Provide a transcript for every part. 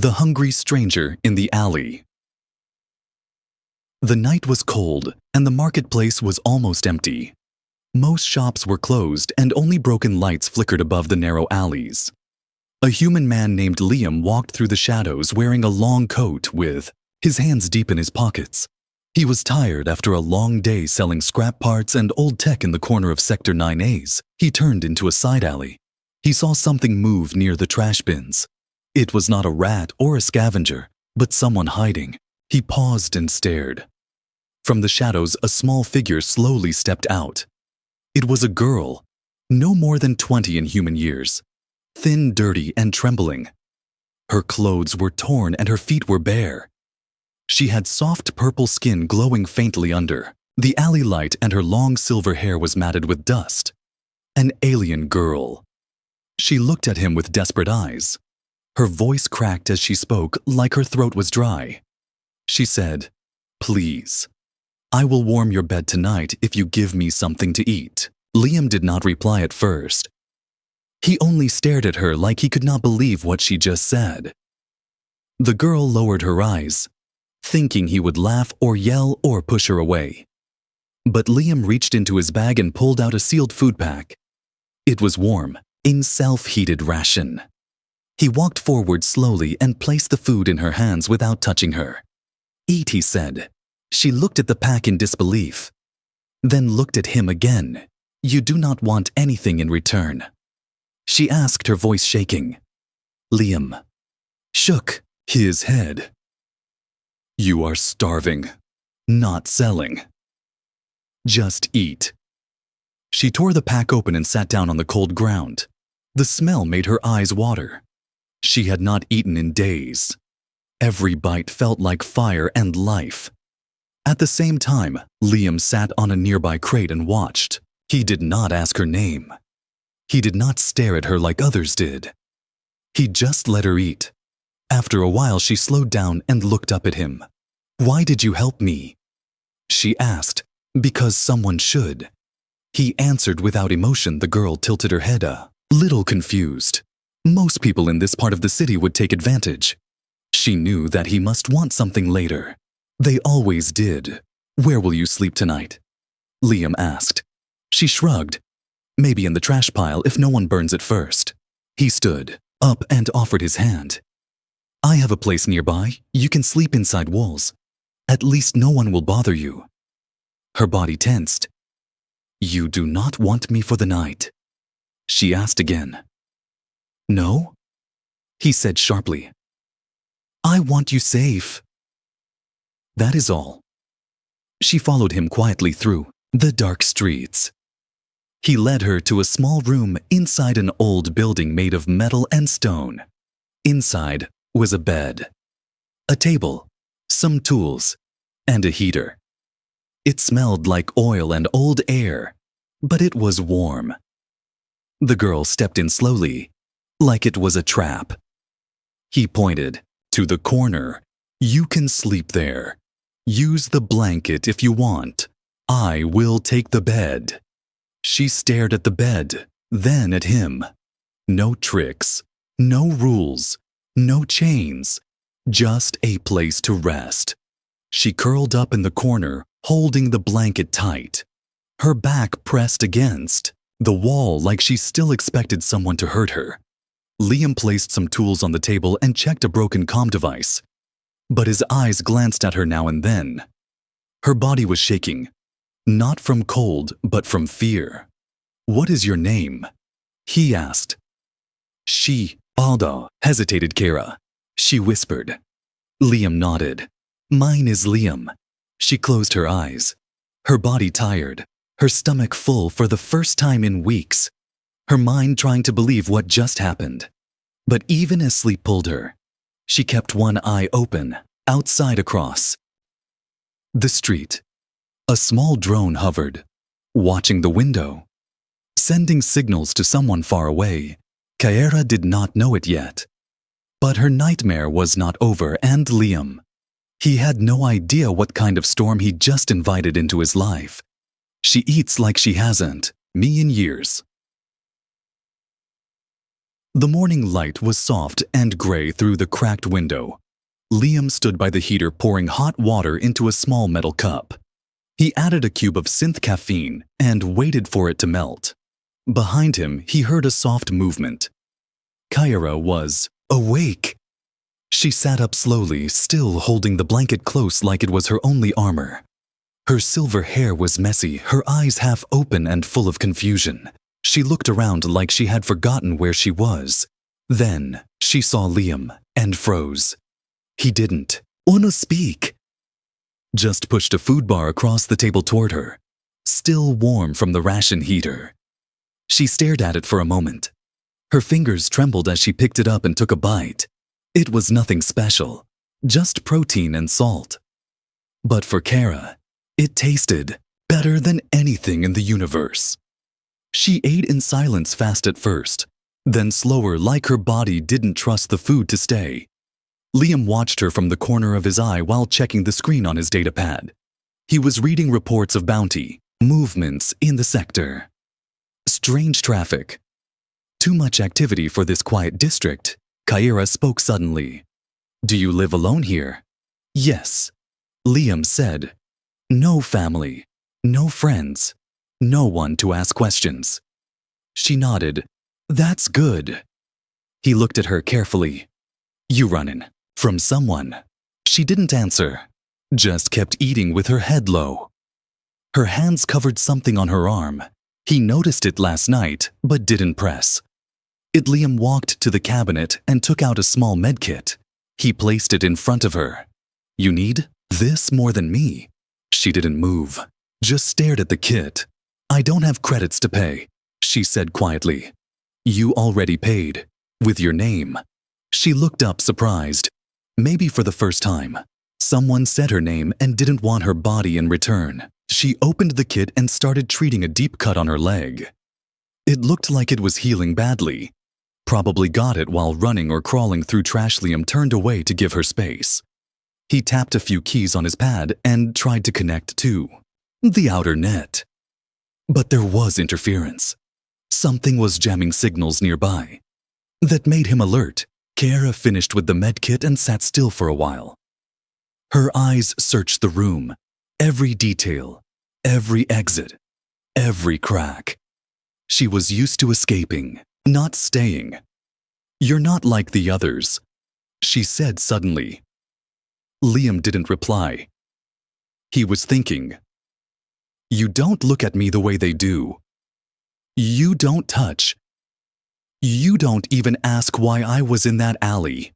The hungry stranger in the alley. The night was cold, and the marketplace was almost empty. Most shops were closed, and only broken lights flickered above the narrow alleys. A human man named Liam walked through the shadows wearing a long coat with his hands deep in his pockets. He was tired after a long day selling scrap parts and old tech in the corner of Sector 9A's. He turned into a side alley. He saw something move near the trash bins. It was not a rat or a scavenger, but someone hiding. He paused and stared. From the shadows, a small figure slowly stepped out. It was a girl, no more than 20 in human years, thin, dirty, and trembling. Her clothes were torn and her feet were bare. She had soft purple skin glowing faintly under the alley light, and her long silver hair was matted with dust. An alien girl. She looked at him with desperate eyes. Her voice cracked as she spoke, like her throat was dry. She said, "Please, I will warm your bed tonight if you give me something to eat." Liam did not reply at first. He only stared at her like he could not believe what she just said. The girl lowered her eyes, thinking he would laugh or yell or push her away. But Liam reached into his bag and pulled out a sealed food pack. It was warm, in self-heated ration. He walked forward slowly and placed the food in her hands without touching her. "Eat," he said. She looked at the pack in disbelief, then looked at him again. "You do not want anything in return?" she asked, her voice shaking. Liam shook his head. "You are starving, not selling. Just eat." She tore the pack open and sat down on the cold ground. The smell made her eyes water. She had not eaten in days. Every bite felt like fire and life. At the same time, Liam sat on a nearby crate and watched. He did not ask her name. He did not stare at her like others did. He just let her eat. After a while, she slowed down and looked up at him. "Why did you help me?" she asked. "Because someone should." He answered without emotion. The girl tilted her head a little confused. Most people in this part of the city would take advantage. She knew that he must want something later. They always did. "Where will you sleep tonight?" Liam asked. She shrugged. "Maybe in the trash pile if no one burns it first." He stood up and offered his hand. "I have a place nearby. You can sleep inside walls. At least no one will bother you." Her body tensed. "You do not want me for the night?" she asked again. "No?" he said sharply. "I want you safe." That is all. She followed him quietly through the dark streets. He led her to a small room inside an old building made of metal and stone. Inside was a bed, a table, some tools, and a heater. It smelled like oil and old air, but it was warm. The girl stepped in slowly, like it was a trap. He pointed to the corner. "You can sleep there. Use the blanket if you want. I will take the bed." She stared at the bed, then at him. No tricks, no rules, no chains, just a place to rest. She curled up in the corner, holding the blanket tight, her back pressed against the wall like she still expected someone to hurt her. Liam placed some tools on the table and checked a broken comm device, but his eyes glanced at her now and then. Her body was shaking, not from cold, but from fear. "What is your name?" he asked. Aldo, hesitated Kara. She whispered. Liam nodded. "Mine is Liam." She closed her eyes, her body tired, her stomach full for the first time in weeks, her mind trying to believe what just happened. But even as sleep pulled her, she kept one eye open, outside across the street. A small drone hovered, watching the window, sending signals to someone far away. Kaera did not know it yet. But her nightmare was not over, and Liam, he had no idea what kind of storm he just invited into his life. She eats like she hasn't, me in years. The morning light was soft and gray through the cracked window. Liam stood by the heater pouring hot water into a small metal cup. He added a cube of synth caffeine and waited for it to melt. Behind him, he heard a soft movement. Kyra was awake. She sat up slowly, still holding the blanket close like it was her only armor. Her silver hair was messy, her eyes half open and full of confusion. She looked around like she had forgotten where she was. Then she saw Liam and froze. He didn't wanna speak. Just pushed a food bar across the table toward her, still warm from the ration heater. She stared at it for a moment. Her fingers trembled as she picked it up and took a bite. It was nothing special, just protein and salt. But for Kara, it tasted better than anything in the universe. She ate in silence fast at first, then slower like her body didn't trust the food to stay. Liam watched her from the corner of his eye while checking the screen on his datapad. He was reading reports of bounty, movements in the sector. Strange traffic. Too much activity for this quiet district. Kyra spoke suddenly. Do you live alone here? Yes, Liam said. No family, no friends, no one to ask questions. She nodded. That's good. He looked at her carefully. You runnin' from someone? She didn't answer, just kept eating with her head low. Her hands covered something on her arm. He noticed it last night, but didn't press. Liam walked to the cabinet and took out a small medkit. He placed it in front of her. You need this more than me? She didn't move, just stared at the kit. I don't have credits to pay, she said quietly. You already paid, with your name. She looked up surprised. Maybe for the first time. Someone said her name and didn't want her body in return. She opened the kit and started treating a deep cut on her leg. It looked like it was healing badly. Probably got it while running or crawling through trash. Liam turned away to give her space. He tapped a few keys on his pad and tried to connect to the outer net. But there was interference. Something was jamming signals nearby. That made him alert. Kara finished with the medkit and sat still for a while. Her eyes searched the room. Every detail, every exit, every crack. She was used to escaping, not staying. You're not like the others, she said suddenly. Liam didn't reply. He was thinking. You don't look at me the way they do. You don't touch. You don't even ask why I was in that alley.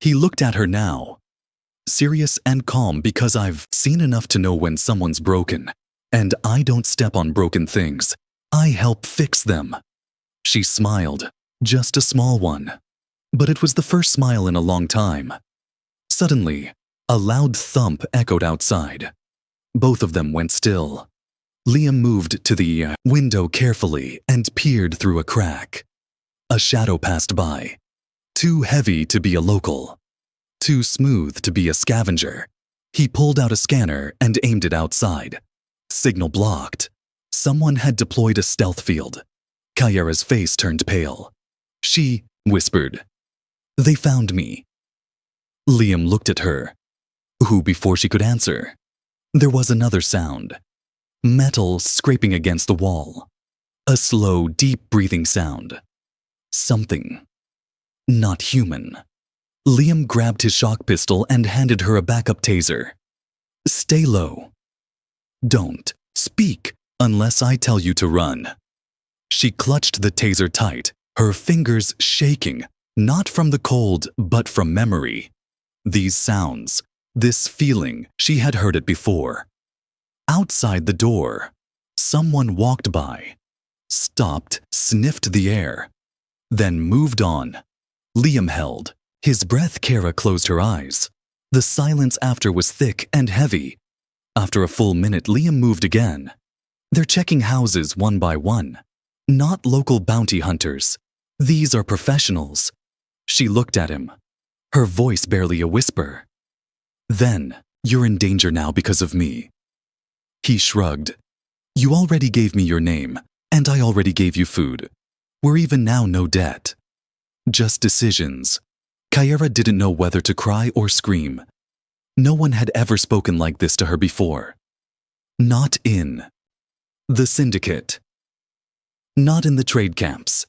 He looked at her now, serious and calm because I've seen enough to know when someone's broken, and I don't step on broken things. I help fix them. She smiled, just a small one. But it was the first smile in a long time. Suddenly, a loud thump echoed outside. Both of them went still. Liam moved to the window carefully and peered through a crack. A shadow passed by. Too heavy to be a local. Too smooth to be a scavenger. He pulled out a scanner and aimed it outside. Signal blocked. Someone had deployed a stealth field. Kyra's face turned pale. She whispered, They found me. Liam looked at her. Who before she could answer? There was another sound. Metal scraping against the wall. A slow, deep breathing sound. Something. Not human. Liam grabbed his shock pistol and handed her a backup taser. Stay low. Don't speak unless I tell you to run. She clutched the taser tight, her fingers shaking, not from the cold, but from memory. These sounds, this feeling, she had heard it before. Outside the door, someone walked by, stopped, sniffed the air, then moved on. Liam held. His breath. Kara closed her eyes. The silence after was thick and heavy. After a full minute, Liam moved again. They're checking houses one by one. Not local bounty hunters. These are professionals. She looked at him, her voice barely a whisper. Then, you're in danger now because of me. He shrugged. You already gave me your name, and I already gave you food. We're even now no debt. Just decisions. Kyra didn't know whether to cry or scream. No one had ever spoken like this to her before. Not in the syndicate. Not in the trade camps.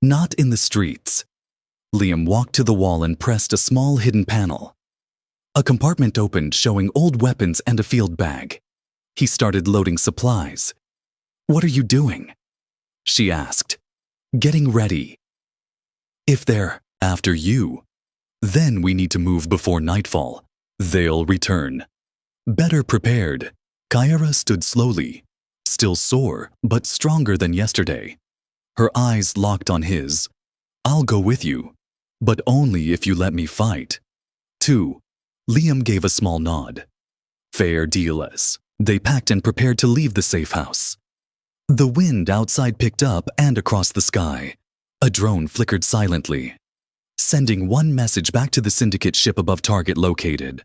Not in the streets. Liam walked to the wall and pressed a small hidden panel. A compartment opened, showing old weapons and a field bag. He started loading supplies. "What are you doing?" she asked. "Getting ready. If they're after you, then we need to move before nightfall. They'll return." Better prepared, Kyra stood slowly, still sore but stronger than yesterday. Her eyes locked on his. "I'll go with you, but only if you let me fight." 2. Liam gave a small nod. Fair deal. As they packed and prepared to leave the safe house. The wind outside picked up and across the sky. A drone flickered silently, sending one message back to the syndicate ship above target located.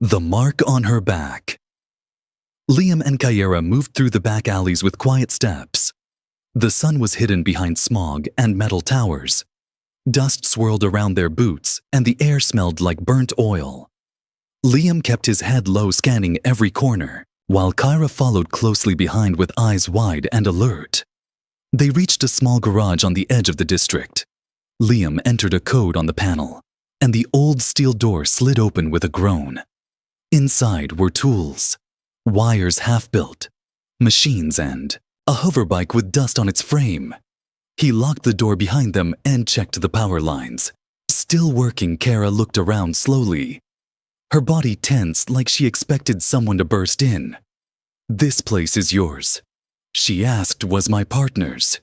The mark on her back. Liam and Kyra moved through the back alleys with quiet steps. The sun was hidden behind smog and metal towers. Dust swirled around their boots, and the air smelled like burnt oil. Liam kept his head low, scanning every corner, while Kyra followed closely behind with eyes wide and alert. They reached a small garage on the edge of the district. Liam entered a code on the panel, and the old steel door slid open with a groan. Inside were tools, wires half-built, machines, and a hoverbike with dust on its frame. He locked the door behind them and checked the power lines. Still working, Kara looked around slowly. Her body tensed like she expected someone to burst in. "This place is yours." She asked, "Was my partner's?"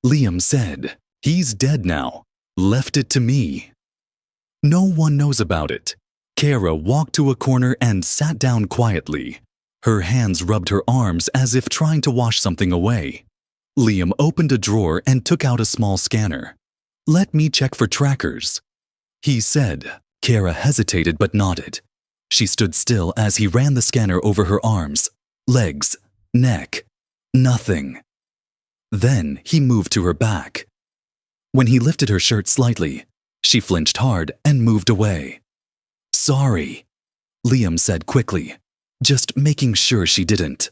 Liam said, "He's dead now. Left it to me." No one knows about it. Kara walked to a corner and sat down quietly. Her hands rubbed her arms as if trying to wash something away. Liam opened a drawer and took out a small scanner. "Let me check for trackers," he said. Kara hesitated but nodded. She stood still as he ran the scanner over her arms, legs, neck. Nothing. Then he moved to her back. When he lifted her shirt slightly, she flinched hard and moved away. "Sorry," Liam said quickly, just making sure she didn't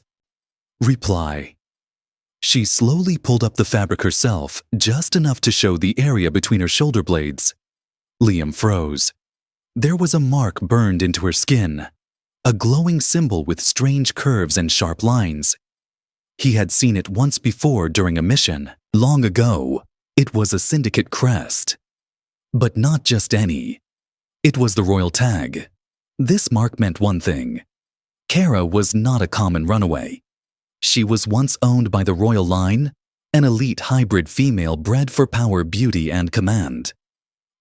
reply. She slowly pulled up the fabric herself, just enough to show the area between her shoulder blades. Liam froze. There was a mark burned into her skin, a glowing symbol with strange curves and sharp lines. He had seen it once before during a mission, long ago. It was a syndicate crest. But not just any. It was the royal tag. This mark meant one thing. Kara was not a common runaway. She was once owned by the royal line, an elite hybrid female bred for power, beauty, and command.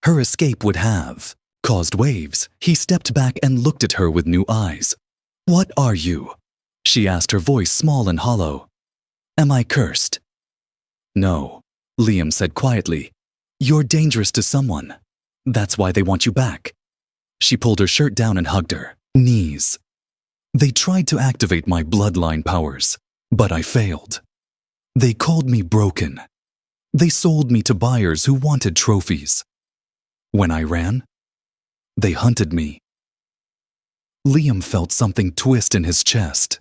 Her escape would have caused waves. He stepped back and looked at her with new eyes. "What are you?" she asked, her voice small and hollow. "Am I cursed?" "No," Liam said quietly. "You're dangerous to someone. That's why they want you back." She pulled her shirt down and hugged her knees. "They tried to activate my bloodline powers, but I failed. They called me broken. They sold me to buyers who wanted trophies. When I ran, they hunted me." Liam felt something twist in his chest.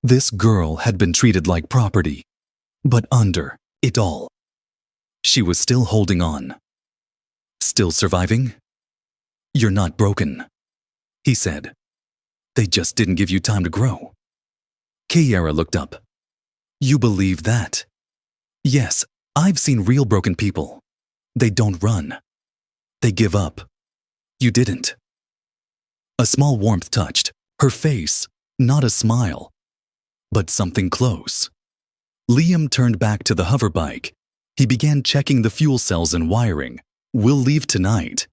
This girl had been treated like property, but under it all, she was still holding on. "Still surviving?" "You're not broken," he said. "They just didn't give you time to grow." Kiara looked up. "You believe that?" "Yes, I've seen real broken people. They don't run. They give up. You didn't." A small warmth touched her face, not a smile, but something close. Liam turned back to the hoverbike. He began checking the fuel cells and wiring. "We'll leave tonight.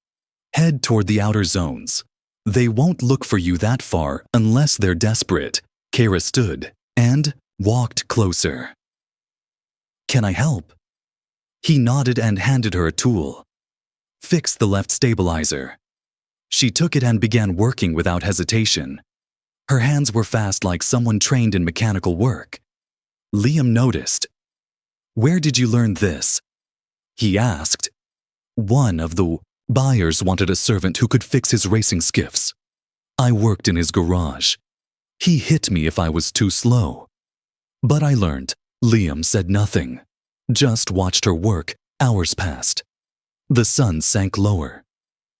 Head toward the outer zones. They won't look for you that far unless they're desperate." Kara stood and walked closer. "Can I help?" He nodded and handed her a tool. "Fix the left stabilizer." She took it and began working without hesitation. Her hands were fast like someone trained in mechanical work. Liam noticed. "Where did you learn this?" he asked. One of the buyers wanted a servant who could fix his racing skiffs. I worked in his garage. He hit me if I was too slow. But I learned. Liam said nothing, just watched her work. Hours passed. The sun sank lower.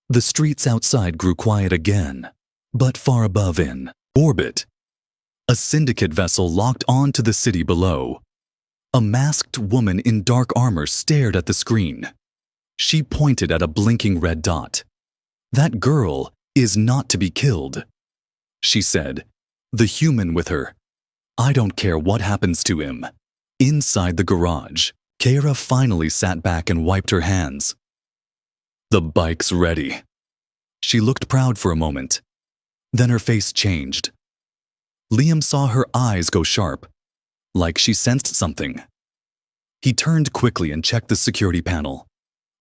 The streets outside grew quiet again, but far above in orbit, a syndicate vessel locked on to the city below. A masked woman in dark armor stared at the screen. She pointed at a blinking red dot. That girl is not to be killed, she said. The human with her. I don't care what happens to him. Inside the garage, Kara finally sat back and wiped her hands. The bike's ready. She looked proud for a moment. Then her face changed. Liam saw her eyes go sharp, like she sensed something. He turned quickly and checked the security panel.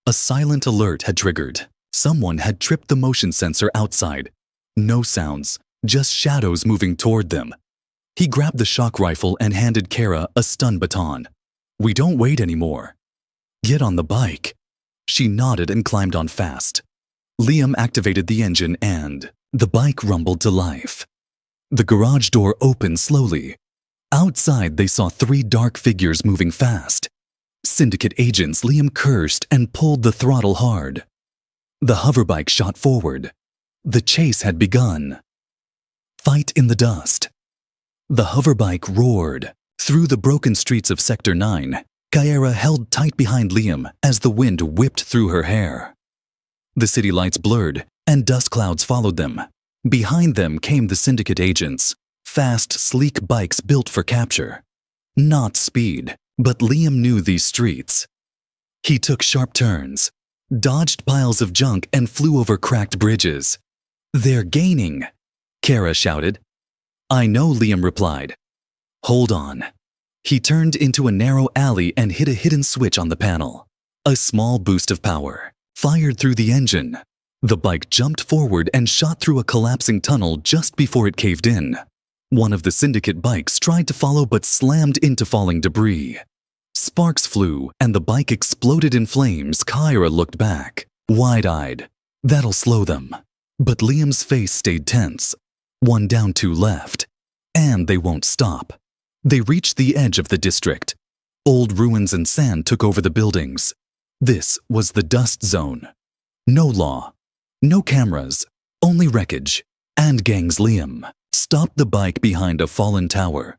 A silent alert had triggered. Someone had tripped the motion sensor outside. No sounds, just shadows moving toward them. He grabbed the shock rifle and handed Kara a stun baton. We don't wait anymore. Get on the bike. She nodded and climbed on fast. Liam activated the engine and the bike rumbled to life. The garage door opened slowly. Outside, they saw 3 dark figures moving fast. Syndicate agents. Liam cursed and pulled the throttle hard. The hoverbike shot forward. The chase had begun. Fight in the dust. The hoverbike roared. Through the broken streets of Sector 9, Kyra held tight behind Liam as the wind whipped through her hair. The city lights blurred, and dust clouds followed them. Behind them came the syndicate agents, fast, sleek bikes built for capture. Not speed, but Liam knew these streets. He took sharp turns, dodged piles of junk, and flew over cracked bridges. They're gaining, Kara shouted. I know, Liam replied. Hold on. He turned into a narrow alley and hit a hidden switch on the panel. A small boost of power fired through the engine. The bike jumped forward and shot through a collapsing tunnel just before it caved in. One of the syndicate bikes tried to follow but slammed into falling debris. Sparks flew and the bike exploded in flames. Kyra looked back, wide-eyed. That'll slow them. But Liam's face stayed tense. 1 down, 2 left. And they won't stop. They reached the edge of the district. Old ruins and sand took over the buildings. This was the dust zone. No law, no cameras, only wreckage. And gangs. Liam stopped the bike behind a fallen tower.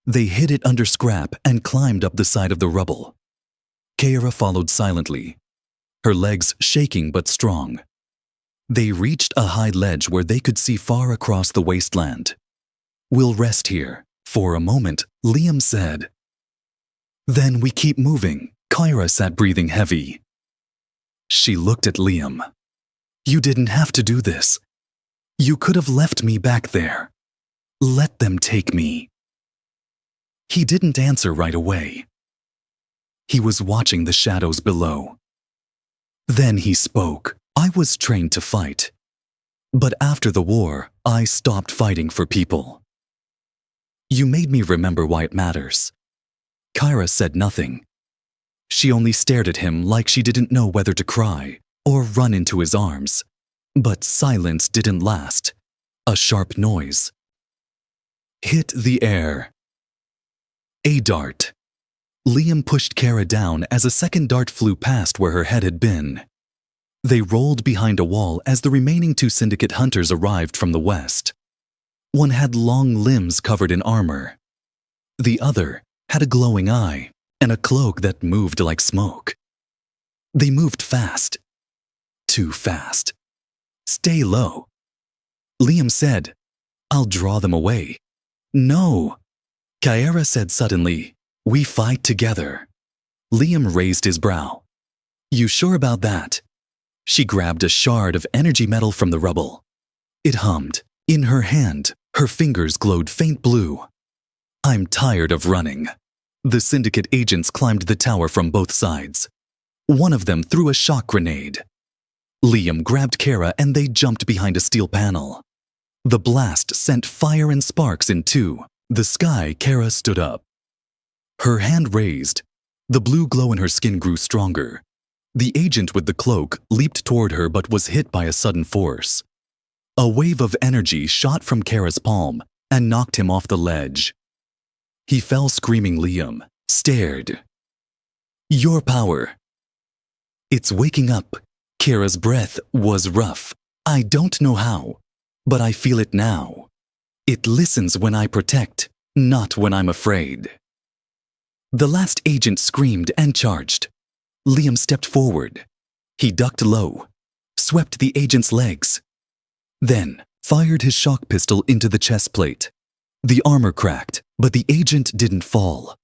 They hid it under scrap and climbed up the side of the rubble. Kara followed silently, her legs shaking but strong. They reached a high ledge where they could see far across the wasteland. We'll rest here. For a moment, Liam said. Then we keep moving. Kyra sat breathing heavy. She looked at Liam. You didn't have to do this. You could have left me back there. Let them take me. He didn't answer right away. He was watching the shadows below. Then he spoke. I was trained to fight. But after the war, I stopped fighting for people. You made me remember why it matters. Kyra said nothing. She only stared at him like she didn't know whether to cry or run into his arms. But silence didn't last. A sharp noise hit the air. A dart. Liam pushed Kara down as a second dart flew past where her head had been. They rolled behind a wall as the remaining 2 syndicate hunters arrived from the west. One had long limbs covered in armor. The other had a glowing eye and a cloak that moved like smoke. They moved fast. Too fast. Stay low. Liam said, I'll draw them away. No. Kyra said suddenly, we fight together. Liam raised his brow. You sure about that? She grabbed a shard of energy metal from the rubble. It hummed. In her hand, her fingers glowed faint blue. I'm tired of running. The syndicate agents climbed the tower from both sides. One of them threw a shock grenade. Liam grabbed Kara and they jumped behind a steel panel. The blast sent fire and sparks into the sky. Kara stood up. Her hand raised. The blue glow in her skin grew stronger. The agent with the cloak leaped toward her but was hit by a sudden force. A wave of energy shot from Kara's palm and knocked him off the ledge. He fell screaming. Liam stared. Your power. It's waking up. Kara's breath was rough. I don't know how, but I feel it now. It listens when I protect, not when I'm afraid. The last agent screamed and charged. Liam stepped forward. He ducked low, swept the agent's legs, then fired his shock pistol into the chest plate. The armor cracked, but the agent didn't fall.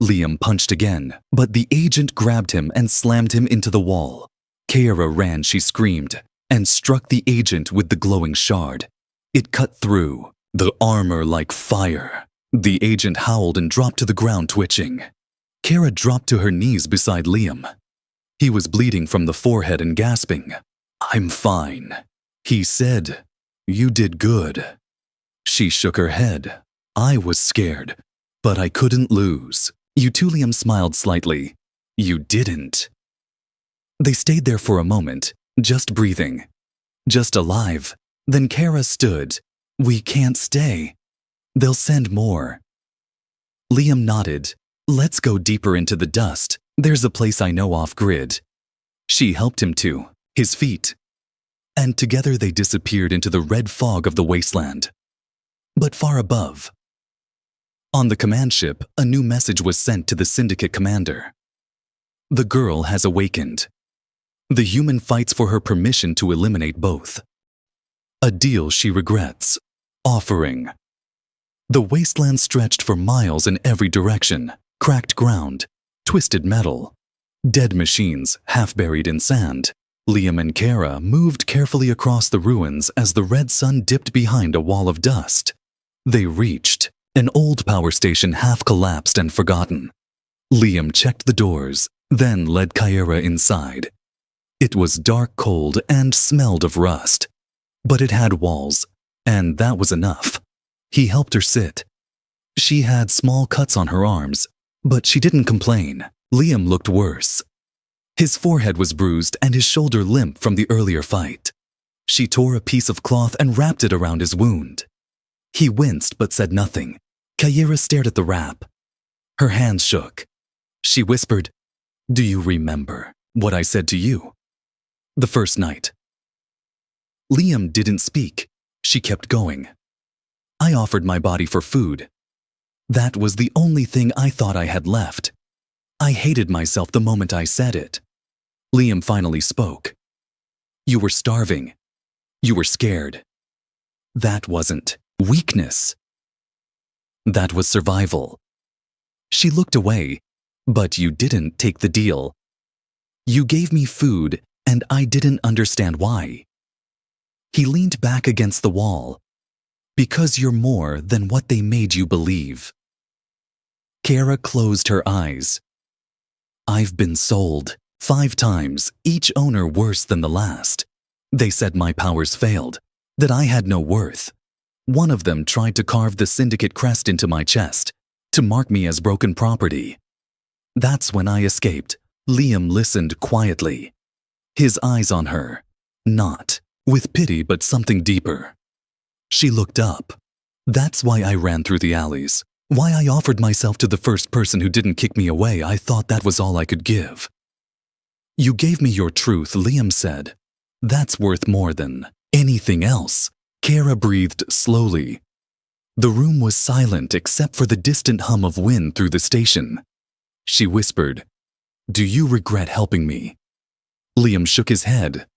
Liam punched again, but the agent grabbed him and slammed him into the wall. Kara ran, she screamed, and struck the agent with the glowing shard. It cut through, the armor like fire. The agent howled and dropped to the ground, twitching. Kara dropped to her knees beside Liam. He was bleeding from the forehead and gasping. I'm fine. He said, You did good. She shook her head. I was scared, but I couldn't lose. You too, Liam smiled slightly. You didn't. They stayed there for a moment, just breathing, just alive. Then Kara stood. We can't stay. They'll send more. Liam nodded. Let's go deeper into the dust. There's a place I know off-grid. She helped him to his feet. And together they disappeared into the red fog of the wasteland. But far above, on the command ship, a new message was sent to the Syndicate commander. The girl has awakened. The human fights for her permission to eliminate both. A deal she regrets. Offering. The wasteland stretched for miles in every direction. Cracked ground, twisted metal, dead machines half buried in sand. Liam and Kara moved carefully across the ruins as the red sun dipped behind a wall of dust. They reached an old power station half collapsed and forgotten. Liam checked the doors, then led Kara inside. It was dark, cold, and smelled of rust. But it had walls, and that was enough. He helped her sit. She had small cuts on her arms, but she didn't complain. Liam looked worse. His forehead was bruised and his shoulder limp from the earlier fight. She tore a piece of cloth and wrapped it around his wound. He winced but said nothing. Kara stared at the wrap. Her hands shook. She whispered, Do you remember what I said to you? The first night. Liam didn't speak. She kept going. I offered my body for food. That was the only thing I thought I had left. I hated myself the moment I said it. Liam finally spoke. You were starving. You were scared. That wasn't weakness. That was survival. She looked away, but you didn't take the deal. You gave me food, and I didn't understand why. He leaned back against the wall. Because you're more than what they made you believe. Kara closed her eyes. I've been sold 5 times, each owner worse than the last. They said my powers failed, that I had no worth. One of them tried to carve the Syndicate crest into my chest, to mark me as broken property. That's when I escaped. Liam listened quietly. His eyes on her, not with pity but something deeper. She looked up. That's why I ran through the alleys. Why I offered myself to the first person who didn't kick me away. I thought that was all I could give. You gave me your truth, Liam said. That's worth more than anything else. Kara breathed slowly. The room was silent except for the distant hum of wind through the station. She whispered, Do you regret helping me? Liam shook his head.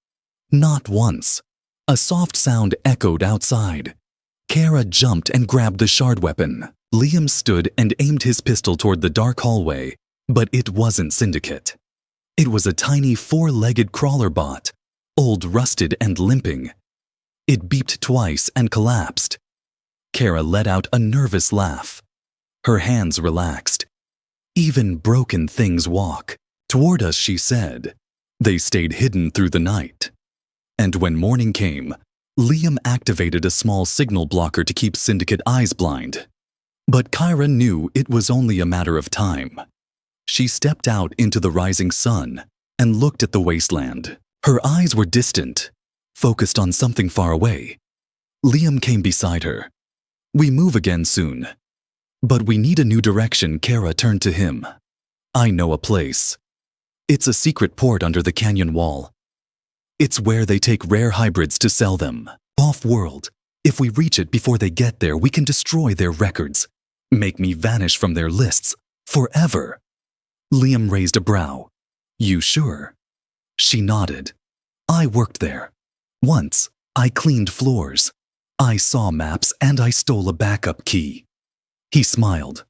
Not once. A soft sound echoed outside. Kara jumped and grabbed the shard weapon. Liam stood and aimed his pistol toward the dark hallway, but it wasn't Syndicate. It was a tiny 4-legged crawler bot, old, rusted, and limping. It beeped twice and collapsed. Kara let out a nervous laugh. Her hands relaxed. Even broken things walk. Toward us, she said. They stayed hidden through the night. And when morning came, Liam activated a small signal blocker to keep Syndicate eyes blind. But Kara knew it was only a matter of time. She stepped out into the rising sun, and looked at the wasteland. Her eyes were distant, focused on something far away. Liam came beside her. "We move again soon. But we need a new direction." Kara turned to him. "I know a place. It's a secret port under the canyon wall. It's where they take rare hybrids to sell them. Off-world. If we reach it before they get there, we can destroy their records. Make me vanish from their lists. Forever." Liam raised a brow. "You sure?" She nodded. "I worked there. Once, I cleaned floors. I saw maps and I stole a backup key." He smiled.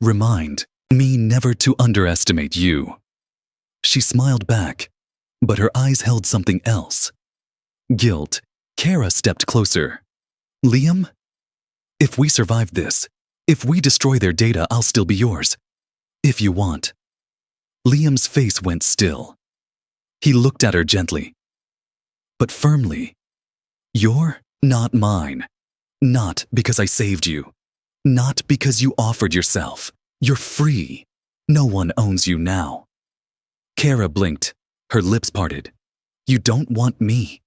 "Remind me never to underestimate you." She smiled back, but her eyes held something else. Guilt. Kara stepped closer. "Liam, if we survive this, if we destroy their data, I'll still be yours. If you want." Liam's face went still. He looked at her gently, but firmly. "You're not mine. Not because I saved you. Not because you offered yourself. You're free. No one owns you now." Kara blinked, her lips parted. "You don't want me."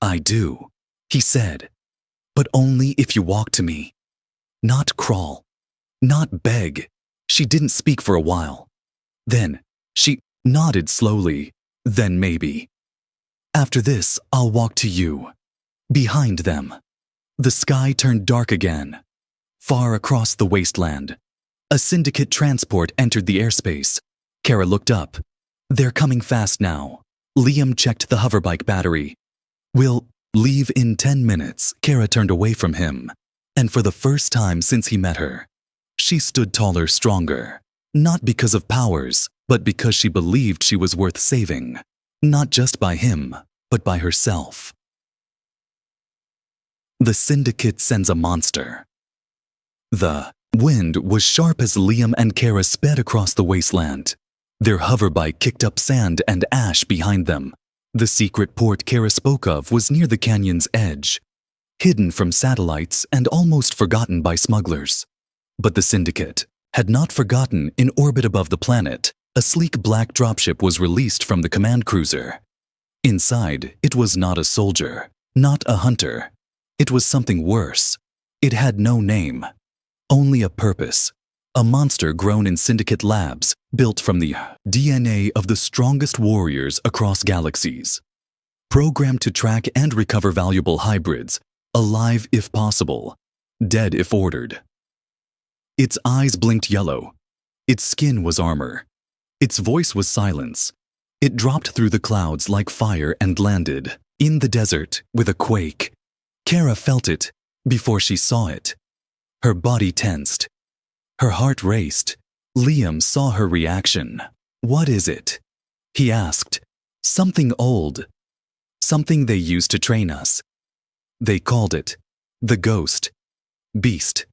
"I do," he said. "But only if you walk to me. Not crawl. Not beg." She didn't speak for a while. Then, she nodded slowly. "Then maybe. After this, I'll walk to you." Behind them. The sky turned dark again. Far across the wasteland, a syndicate transport entered the airspace. Kara looked up. "They're coming fast now." Liam checked the hoverbike battery. "We'll leave in 10 minutes. Kara turned away from him, and for the first time since he met her, she stood taller, stronger. Not because of powers, but because she believed she was worth saving. Not just by him, but by herself. The syndicate sends a monster. The wind was sharp as Liam and Kara sped across the wasteland. Their hoverbike kicked up sand and ash behind them. The secret port Kara spoke of was near the canyon's edge, hidden from satellites and almost forgotten by smugglers. But the syndicate had not forgotten. In orbit above the planet, a sleek black dropship was released from the command cruiser. Inside, it was not a soldier, not a hunter. It was something worse. It had no name, only a purpose. A monster grown in syndicate labs, built from the DNA of the strongest warriors across galaxies. Programmed to track and recover valuable hybrids, alive if possible, dead if ordered. Its eyes blinked yellow. Its skin was armor. Its voice was silence. It dropped through the clouds like fire and landed in the desert with a quake. Kara felt it before she saw it. Her body tensed. Her heart raced. Liam saw her reaction. "What is it?" he asked. "Something old. Something they used to train us. They called it the ghost. Beast."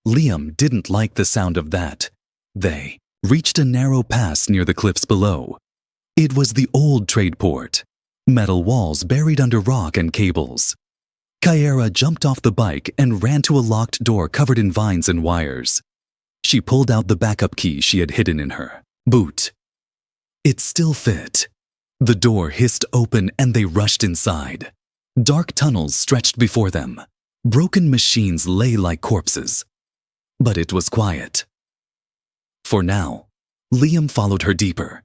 Liam didn't like the sound of that. They reached a narrow pass near the cliffs below. It was the old trade port. Metal walls buried under rock and cables. Kara jumped off the bike and ran to a locked door covered in vines and wires. She pulled out the backup key she had hidden in her boot. It still fit. The door hissed open and they rushed inside. Dark tunnels stretched before them. Broken machines lay like corpses. But it was quiet. For now, Liam followed her deeper.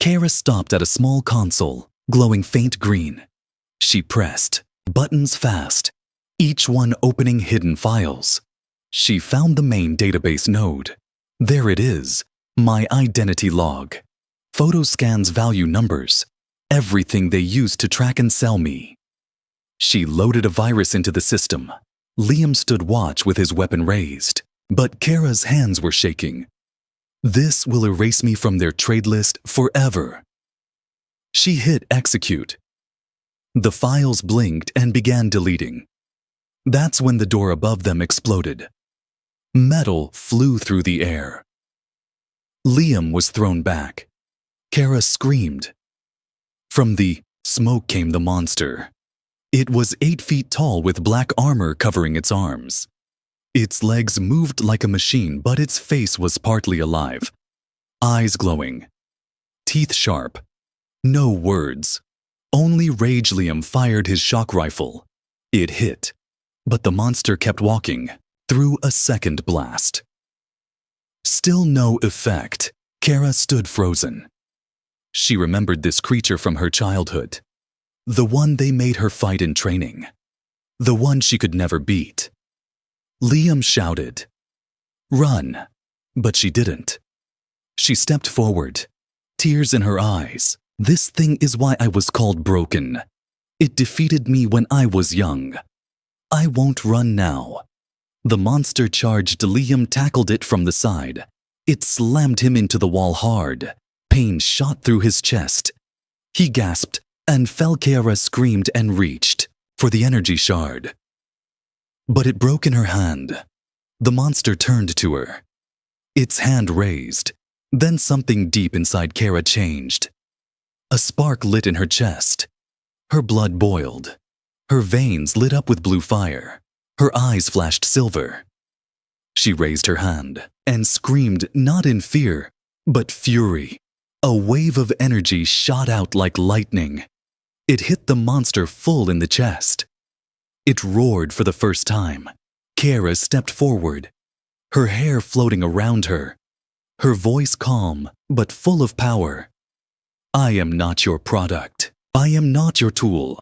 Kara stopped at a small console, glowing faint green. She pressed buttons fast, each one opening hidden files. She found the main database node. There it is, my identity log. Photo scans, value numbers, everything they used to track and sell me. She loaded a virus into the system. Liam stood watch with his weapon raised, but Kara's hands were shaking. "This will erase me from their trade list forever." She hit execute. The files blinked and began deleting. That's when the door above them exploded. Metal flew through the air. Liam was thrown back. Kara screamed. From the smoke came the monster. It was 8 feet tall with black armor covering its arms. Its legs moved like a machine, but its face was partly alive. Eyes glowing. Teeth sharp. No words. Only rage. Liam fired his shock rifle. It hit, but the monster kept walking through a second blast. Still no effect. Kara stood frozen. She remembered this creature from her childhood. The one they made her fight in training. The one she could never beat. Liam shouted, "Run!" But she didn't. She stepped forward, tears in her eyes. This thing is why I was called broken. It defeated me when I was young. I won't run now. The monster charged. Liam tackled it from the side. It slammed him into the wall hard. Pain shot through his chest. He gasped and fell. Kara screamed and reached for the energy shard. But it broke in her hand. The monster turned to her. Its hand raised. Then something deep inside Kara changed. A spark lit in her chest. Her blood boiled. Her veins lit up with blue fire. Her eyes flashed silver. She raised her hand and screamed, not in fear, but fury. A wave of energy shot out like lightning. It hit the monster full in the chest. It roared for the first time. Kara stepped forward, her hair floating around her, her voice calm but full of power. I am not your product. I am not your tool.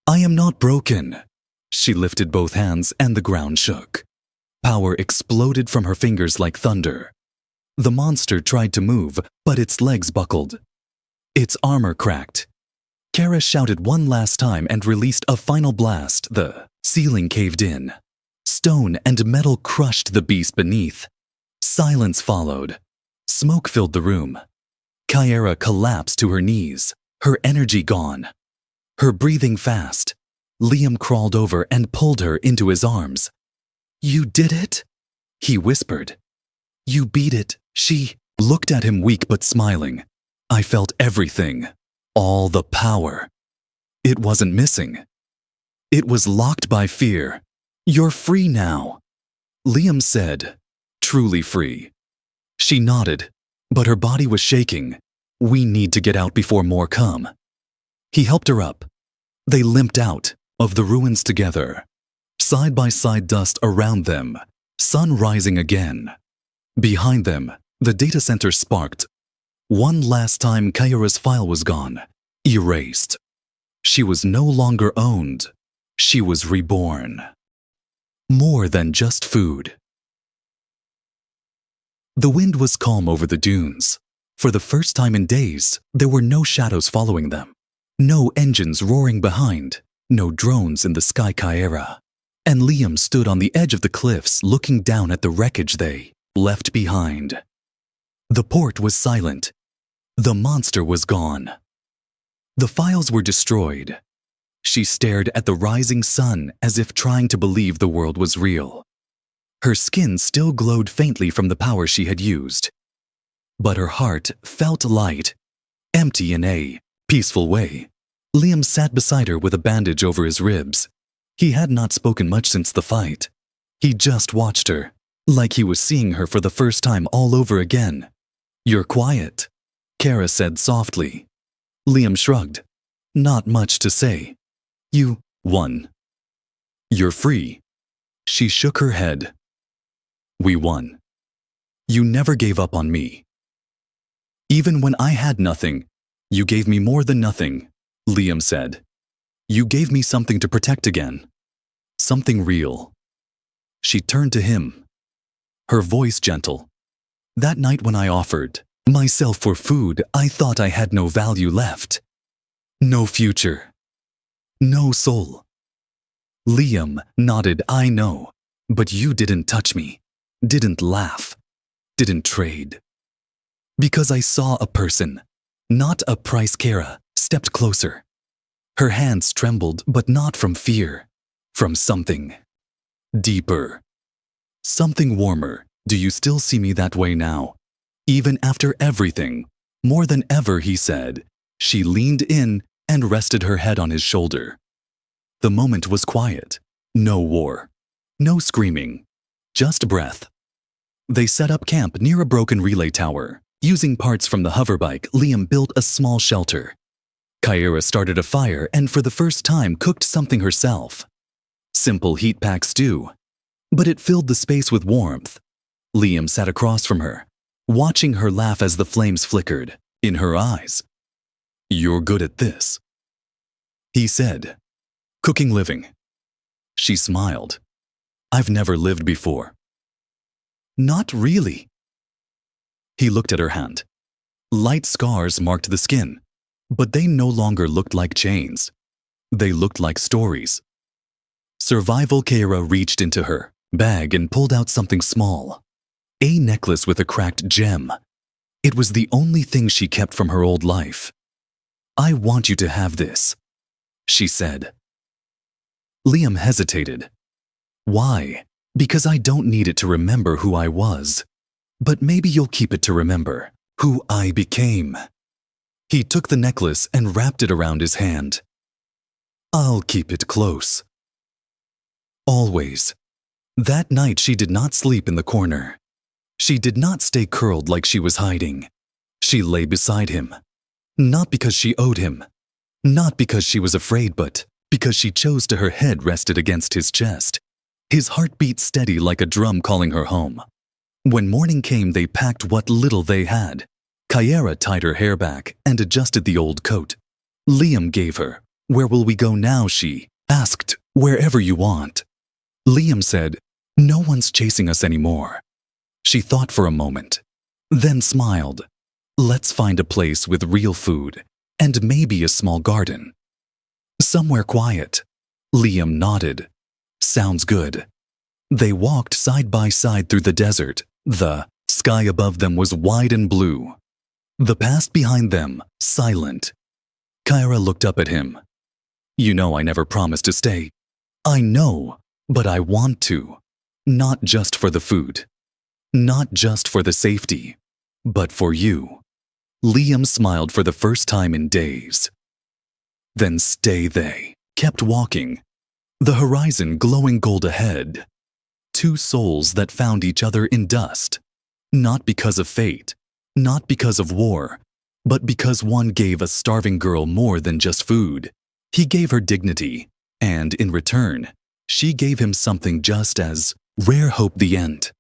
I am not broken. She lifted both hands and the ground shook. Power exploded from her fingers like thunder. The monster tried to move, but its legs buckled. Its armor cracked. Kara shouted one last time and released a final blast. The ceiling caved in. Stone and metal crushed the beast beneath. Silence followed. Smoke filled the room. Kara collapsed to her knees, her energy gone. Her breathing fast. Liam crawled over and pulled her into his arms. You did it? He whispered. You beat it. She looked at him, weak but smiling. I felt everything. All the power. It wasn't missing. It was locked by fear. You're free now, Liam said, truly free. She nodded, but her body was shaking. We need to get out before more come. He helped her up. They limped out of the ruins together. Side by side, dust around them, sun rising again. Behind them, the data center sparked. One last time, Kara's file was gone, erased. She was no longer owned. She was reborn. More than just food. The wind was calm over the dunes. For the first time in days, there were no shadows following them. No engines roaring behind. No drones in the sky. Kara and Liam stood on the edge of the cliffs looking down at the wreckage they left behind. The port was silent. The monster was gone. The files were destroyed. She stared at the rising sun as if trying to believe the world was real. Her skin still glowed faintly from the power she had used. But her heart felt light, empty in a peaceful way. Liam sat beside her with a bandage over his ribs. He had not spoken much since the fight. He just watched her, like he was seeing her for the first time all over again. You're quiet, Kara said softly. Liam shrugged. Not much to say. You won. You're free. She shook her head. We won. You never gave up on me. Even when I had nothing, you gave me more than nothing, Liam said. You gave me something to protect again. Something real. She turned to him, her voice gentle. That night when I offered myself for food, I thought I had no value left. No future. No soul. Liam nodded. I know, but you didn't touch me, didn't laugh, didn't trade. Because I saw a person, not a price. Kara stepped closer. Her hands trembled, but not from fear, from something deeper, something warmer. Do you still see me that way now? Even after everything? More than ever, he said. She leaned in and rested her head on his shoulder. The moment was quiet. No war. No screaming. Just breath. They set up camp near a broken relay tower. Using parts from the hoverbike, Liam built a small shelter. Kyra started a fire and for the first time cooked something herself. Simple heat-pack stew. But it filled the space with warmth. Liam sat across from her, watching her laugh as the flames flickered in her eyes. "You're good at this," he said. "Cooking living." She smiled. "I've never lived before." "Not really." He looked at her hand. Light scars marked the skin, but they no longer looked like chains. They looked like stories. Survival Kyra reached into her bag and pulled out something small. A necklace with a cracked gem. It was the only thing she kept from her old life. "I want you to have this," she said. Liam hesitated. "Why?" "Because I don't need it to remember who I was. But maybe you'll keep it to remember who I became." He took the necklace and wrapped it around his hand. "I'll keep it close." Always. That night she did not sleep in the corner. She did not stay curled like she was hiding. She lay beside him. Not because she owed him. Not because she was afraid, but because she chose to. Her head rested against his chest. His heart beat steady like a drum calling her home. When morning came, they packed what little they had. Kyra tied her hair back and adjusted the old coat. Liam gave her. "Where will we go now?" she asked. "Wherever you want." Liam said, "No one's chasing us anymore." She thought for a moment, then smiled. "Let's find a place with real food and maybe a small garden. Somewhere quiet." Liam nodded. "Sounds good." They walked side by side through the desert. The sky above them was wide and blue. The past behind them, silent. Kyra looked up at him. "You know I never promised to stay." "I know, but I want to. Not just for the food. Not just for the safety. But for you." Liam smiled for the first time in days. "Then stay." They kept walking. The horizon glowing gold ahead. Two souls that found each other in dust. Not because of fate, not because of war, but because one gave a starving girl more than just food. He gave her dignity, and in return, she gave him something just as rare. Hope. The end.